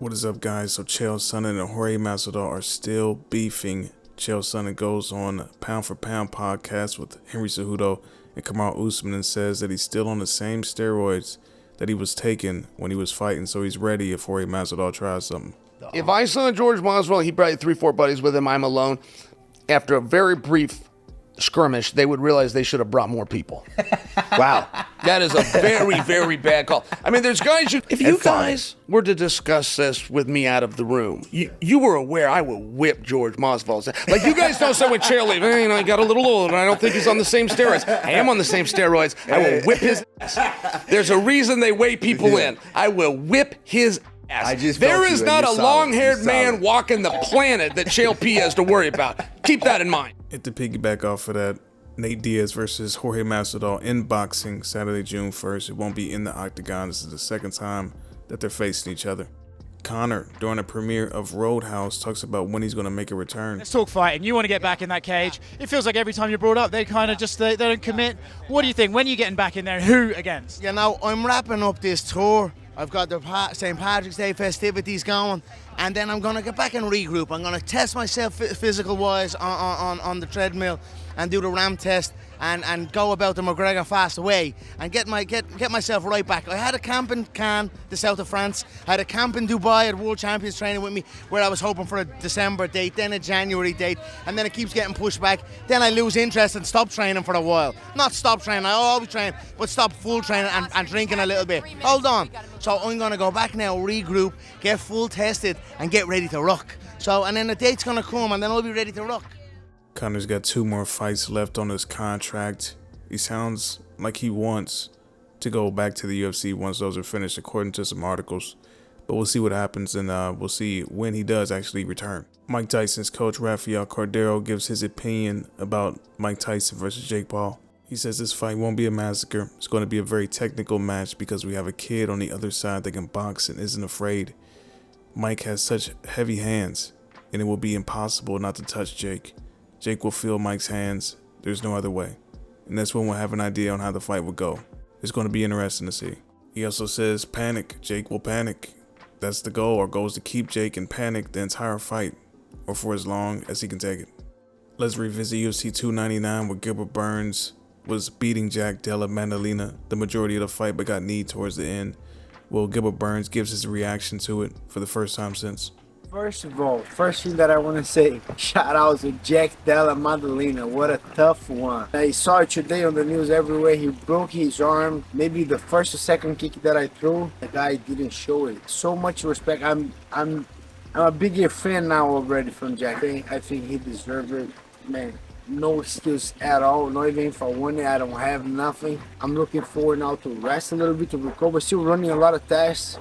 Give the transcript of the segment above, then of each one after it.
What is up, guys? So Chael Sonnen and Jorge Masvidal are still beefing. Chael Sonnen goes on a Pound for Pound podcast with Henry Cejudo and Kamaru Usman and says that he's still on the same steroids that he was taking when he was fighting, so he's ready if Jorge Masvidal tries something. If I saw Jorge Masvidal, he probably had 3-4 buddies with him. I'm alone. After a very brief skirmish, they would realize they should have brought more people. Wow. That is a very, very bad call. I mean, there's guys if you guys were to discuss this with me out of the room, you were aware I will whip Jorge Masvidal. Like, you guys don't say with Chael, I got a little old and I don't think he's on the same steroids. I am on the same steroids. I will whip his ass. There's a reason they weigh people in. I will whip his ass. There is not a long-haired man walking the planet that Chael P has to worry about. Keep that in mind. And to piggyback off of that, Nate Diaz versus Jorge Masvidal in boxing Saturday, June 1st. It won't be in the octagon. This is the second time that they're facing each other. Conor, during a premiere of Roadhouse, talks about when he's going to make a return. Let's talk fighting. You want to get back in that cage. It feels like every time you're brought up, they kind of just, they don't commit. What do you think? When are you getting back in there? Who against? You know, I'm wrapping up this tour. I've got the St. Patrick's Day festivities going, and then I'm going to get back and regroup. I'm going to test myself physical-wise on the treadmill and do the ramp test and go about the McGregor fast away and get myself right back. I had a camp in Cannes, the south of France. I had a camp in Dubai at World Champions training with me where I was hoping for a December date, then a January date, and then it keeps getting pushed back. Then I lose interest and stop training for a while. Not stop training, I always train, but stop full training and drinking a little bit. Hold on. So I'm going to go back now, regroup, get full tested, and get ready to rock. So, and then the date's going to come, and then I'll be ready to rock. Conor's got 2 more fights left on his contract. He sounds like he wants to go back to the UFC once those are finished, according to some articles. But we'll see what happens, and we'll see when he does actually return. Mike Tyson's coach, Rafael Cordero, gives his opinion about Mike Tyson versus Jake Paul. He says this fight won't be a massacre. It's going to be a very technical match because we have a kid on the other side that can box and isn't afraid. Mike has such heavy hands, and it will be impossible not to touch Jake. Jake will feel Mike's hands. There's no other way. And that's when we'll have an idea on how the fight will go. It's going to be interesting to see. He also says panic. Jake will panic. That's the goal. Our goal is to keep Jake in panic the entire fight, or for as long as he can take it. Let's revisit UFC 299 where Gilbert Burns was beating Jack Della Maddalena the majority of the fight but got kneed towards the end. Well, Gilbert Burns gives his reaction to it for the first time since. First of all, first thing that I want to say, shout out to Jack Della Maddalena. What a tough one. I saw it today on the news everywhere. He broke his arm. Maybe the first or second kick that I threw, the guy didn't show it. So much respect. I'm a bigger fan now already from Jack. I think he deserves it, man. No excuse at all. Not even if I won it, I don't have nothing. I'm looking forward now to rest a little bit, to recover. Still running a lot of tests.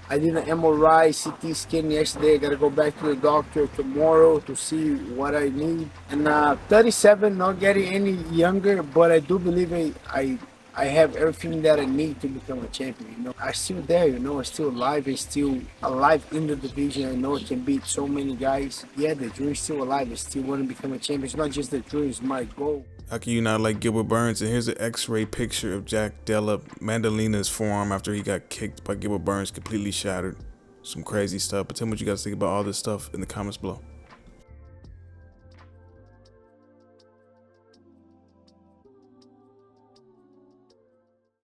I did an MRI, CT scan yesterday. I gotta go back to the doctor tomorrow to see what I need. And 37, not getting any younger, but I do believe I have everything that I need to become a champion. You know, I'm still there. You know, I'm still alive. I'm still alive in the division. I know I can beat so many guys. Yeah, the dream's still alive. I still want to become a champion. It's not just the dream; it's my goal. How can you not like Gilbert Burns? And here's an x-ray picture of Jack Della Maddalena's forearm after he got kicked by Gilbert Burns, completely shattered. Some crazy stuff. But tell me what you guys think about all this stuff in the comments below.